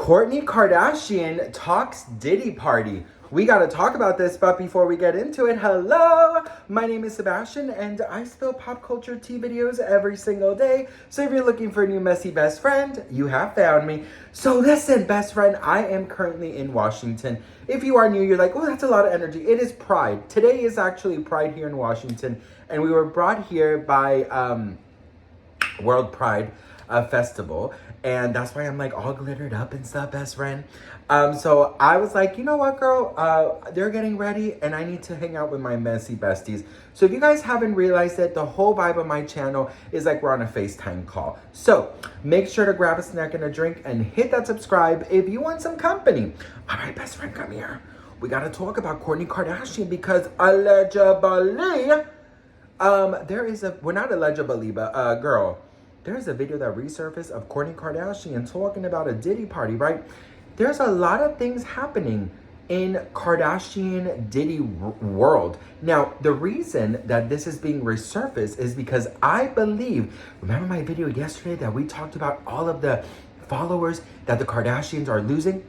Kourtney Kardashian talks Diddy party. We got to talk about this, but before we get into it, hello! My name is Sebastian, and I spill pop culture tea videos every single day. So if you're looking for a new messy best friend, you have found me. So listen, best friend, I am currently in Washington. If you are new, you're like, oh, that's a lot of energy. It is Pride. Today is actually Pride here in Washington, and we were brought here by World Pride Festival, and that's why I'm like all glittered up and stuff, best friend. So I was like, you know what, girl, they're getting ready and I need to hang out with my messy besties. So if you guys haven't realized it, the whole vibe of my channel is like we're on a FaceTime call. So make sure to grab a snack and a drink and hit that subscribe if you want some company. All right, best friend, come here. We got to talk about Kourtney Kardashian because allegedly, we're not allegedly, but girl, there's a video that resurfaced of Kourtney Kardashian talking about a Diddy party, right? There's a lot of things happening in Kardashian Diddy world. Now, the reason that this is being resurfaced is because I believe, remember my video yesterday that we talked about all of the followers that the Kardashians are losing?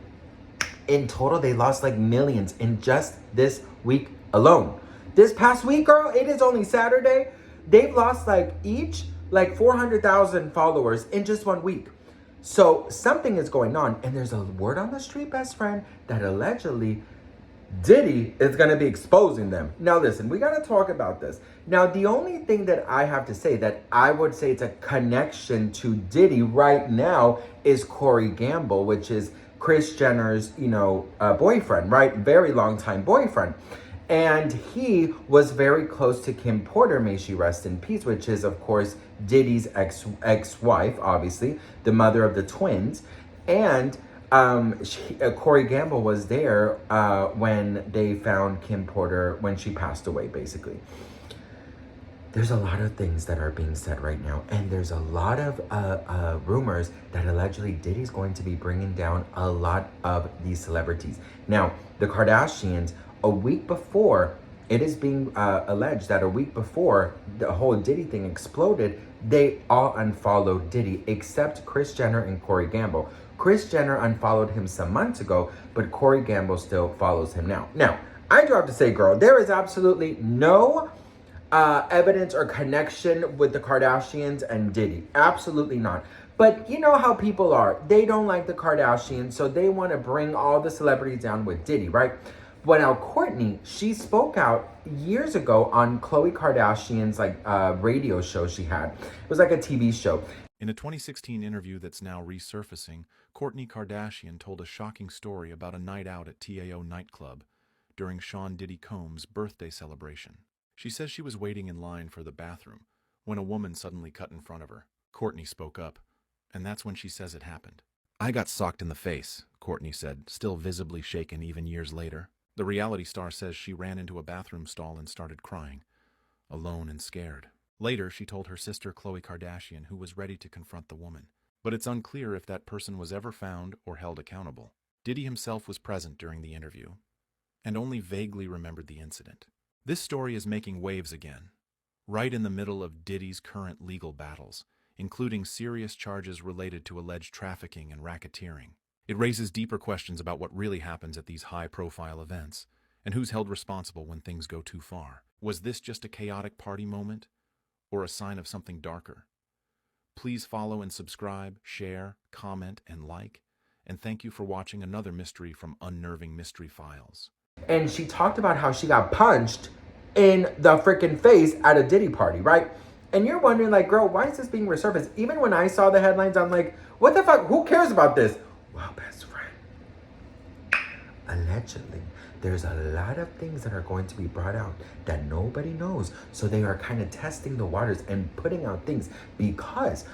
In total, they lost like millions in just this week alone. This past week, girl, it is only Saturday. They've lost each 400,000 followers in just 1 week. So something is going on, and there's a word on the street, best friend, that allegedly Diddy is going to be exposing them. Now listen, we got to talk about this. Now the only thing that I have to say that I would say it's a connection to Diddy right now is Corey Gamble, which is Kris Jenner's, boyfriend, right? Very long time boyfriend. And he was very close to Kim Porter, may she rest in peace, which is, of course, Diddy's ex-wife, obviously, the mother of the twins. And Corey Gamble was there when they found Kim Porter, when she passed away, basically. There's a lot of things that are being said right now, and there's a lot of rumors that allegedly Diddy's going to be bringing down a lot of these celebrities. Now, the Kardashians, a week before, it is being alleged that a week before the whole Diddy thing exploded, they all unfollowed Diddy except Kris Jenner and Corey Gamble. Kris Jenner unfollowed him some months ago, but Corey Gamble still follows him now. Now, I do have to say, girl, there is absolutely no evidence or connection with the Kardashians and Diddy. Absolutely not. But you know how people are. They don't like the Kardashians, so they want to bring all the celebrities down with Diddy, right? But now Kourtney, she spoke out years ago on Khloe Kardashian's radio show she had. It was like a TV show. In a 2016 interview that's now resurfacing, Kourtney Kardashian told a shocking story about a night out at TAO nightclub during Sean Diddy Combs' birthday celebration. She says she was waiting in line for the bathroom when a woman suddenly cut in front of her. Kourtney spoke up, and that's when she says it happened. "I got socked in the face," Kourtney said, still visibly shaken even years later. The reality star says she ran into a bathroom stall and started crying, alone and scared. Later, she told her sister Khloe Kardashian, who was ready to confront the woman. But it's unclear if that person was ever found or held accountable. Diddy himself was present during the interview, and only vaguely remembered the incident. This story is making waves again, right in the middle of Diddy's current legal battles, including serious charges related to alleged trafficking and racketeering. It raises deeper questions about what really happens at these high-profile events, and who's held responsible when things go too far. Was this just a chaotic party moment, or a sign of something darker? Please follow and subscribe, share, comment, and like, and thank you for watching another mystery from Unnerving Mystery Files. And she talked about how she got punched in the freaking face at a Diddy party, right? And you're wondering, girl, why is this being resurfaced? Even when I saw the headlines, I'm like, what the fuck? Who cares about this? Well, best friend, allegedly, there's a lot of things that are going to be brought out that nobody knows. So they are kind of testing the waters and putting out things, because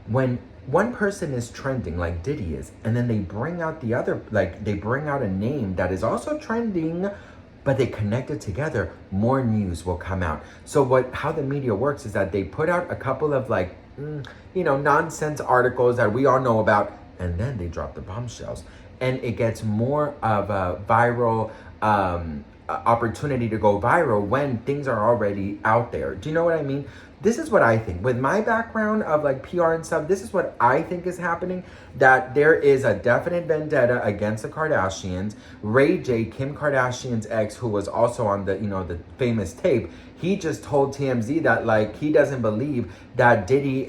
when one person is trending like Diddy is, and then they bring out the other, they bring out a name that is also trending, but they connect it together, more news will come out. So how the media works is that they put out a couple of nonsense articles that we all know about, and then they drop the bombshells, and it gets more of a viral opportunity to go viral when things are already out there. Do you know what I mean? this is what I think. With my background of like PR and stuff, this is what I think is happening. That there is a definite vendetta against the Kardashians. Ray J, Kim Kardashian's ex, who was also on the, the famous tape, he just told TMZ that like he doesn't believe that Diddy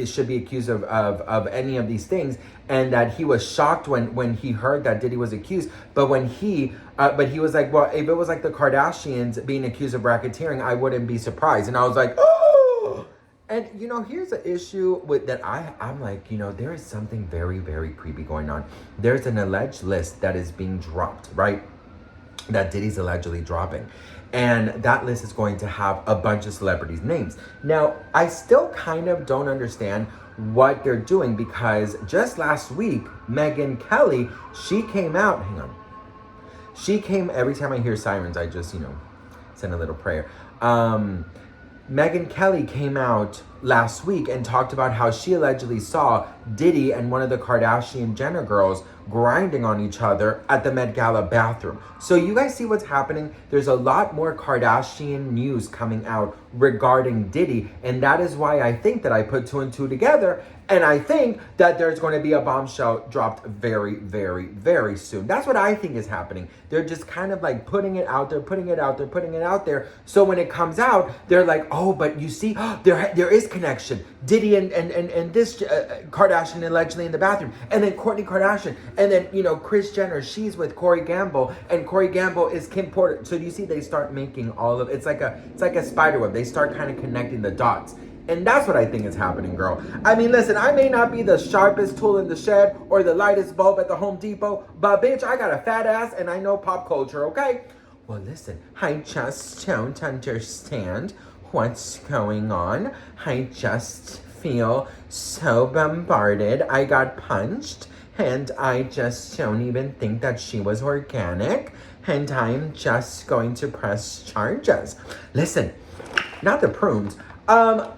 should be accused of any of these things, and that he was shocked when he heard that Diddy was accused. But when he was like, well, if it was like the Kardashians being accused of racketeering, I wouldn't be surprised. And I was like, oh. And here's the issue with that. I'm like, there is something very, very creepy going on. There's an alleged list that is being dropped, right? That Diddy's allegedly dropping. And that list is going to have a bunch of celebrities' names. Now, I still kind of don't understand what they're doing, because just last week, Megyn Kelly, she came out, every time I hear sirens, I just, send a little prayer. Megyn Kelly came out last week and talked about how she allegedly saw Diddy and one of the Kardashian Jenner girls grinding on each other at the Met Gala bathroom. So you guys see what's happening? There's a lot more Kardashian news coming out regarding Diddy, and that is why I think that I put two and two together, and I think that there's going to be a bombshell dropped very, very, very soon. That's what I think is happening. They're just kind of like putting it out there. So when it comes out, they're like, oh, but you see, there is connection. Diddy and this Kardashian allegedly in the bathroom, and then Kourtney Kardashian, and then Kris Jenner, she's with Corey Gamble, and Corey Gamble is Kim Porter. So you see, they start making all of it's like a spider web. They start kind of connecting the dots. And that's what I think is happening, girl. I mean, listen, I may not be the sharpest tool in the shed or the lightest bulb at the Home Depot, but bitch, I got a fat ass and I know pop culture, okay? Well, listen, I just don't understand what's going on. I just feel so bombarded. I got punched, and I just don't even think that she was organic, and I'm just going to press charges. Listen, not the prunes.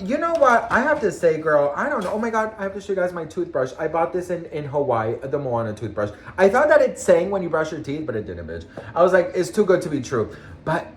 You know what? I have to say, girl, I don't know. Oh my God, I have to show you guys my toothbrush. I bought this in Hawaii, the Moana toothbrush. I thought that it sang when you brush your teeth, but it didn't, bitch. I was like, it's too good to be true. But,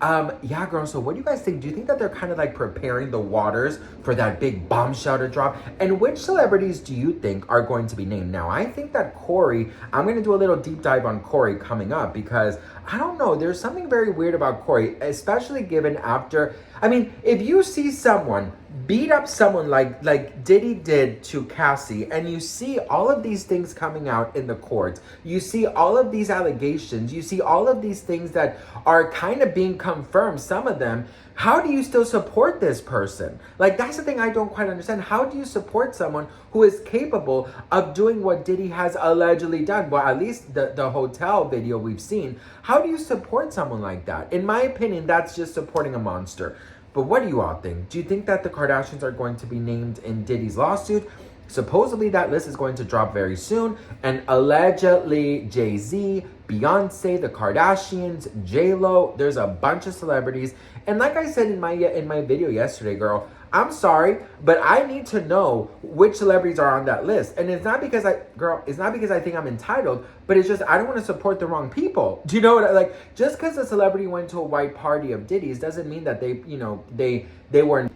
yeah, girl, so what do you guys think? Do you think that they're kind of like preparing the waters for that big bombshell to drop? And which celebrities do you think are going to be named? Now, I think that Corey, I'm going to do a little deep dive on Corey coming up, because I don't know, there's something very weird about Corey, especially given after, I mean, if you see someone beat up someone like Diddy did to Cassie, and you see all of these things coming out in the courts, you see all of these allegations, you see all of these things that are kind of being confirmed, some of them, how do you still support this person? Like, that's the thing I don't quite understand. How do you support someone who is capable of doing what Diddy has allegedly done? Well, at least the hotel video we've seen. How do you support someone like that? In my opinion, that's just supporting a monster. But what do you all think? Do you think that the Kardashians are going to be named in Diddy's lawsuit? Supposedly that list is going to drop very soon, and allegedly Jay-Z, Beyonce, the Kardashians, J-Lo, there's a bunch of celebrities. And like I said in my video yesterday, girl, I'm sorry, but I need to know which celebrities are on that list. And it's not because I think I'm entitled, but it's just I don't want to support the wrong people. Do you know what like? Just because a celebrity went to a white party of Diddy's doesn't mean that they weren't.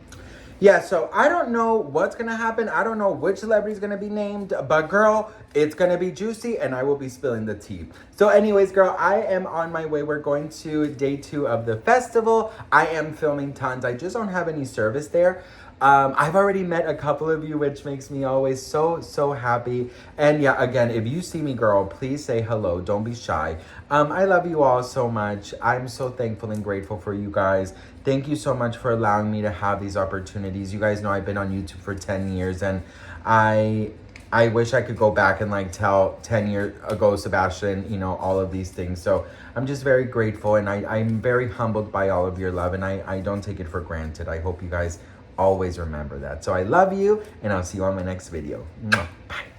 Yeah, so I don't know what's going to happen. I don't know which celebrity is going to be named. But, girl, it's going to be juicy, and I will be spilling the tea. So, anyways, girl, I am on my way. We're going to day 2 of the festival. I am filming tons. I just don't have any service there. I've already met a couple of you, which makes me always so happy. And yeah, again, if you see me, girl, please say hello. Don't be shy. I love you all so much. I'm so thankful and grateful for you guys. Thank you so much for allowing me to have these opportunities. You guys know I've been on YouTube for 10 years, and I wish I could go back and like tell 10 years ago, Sebastian, all of these things. So I'm just very grateful, and I'm very humbled by all of your love, and I don't take it for granted. I hope you guys always remember that. So I love you, and I'll see you on my next video. Mwah. Bye.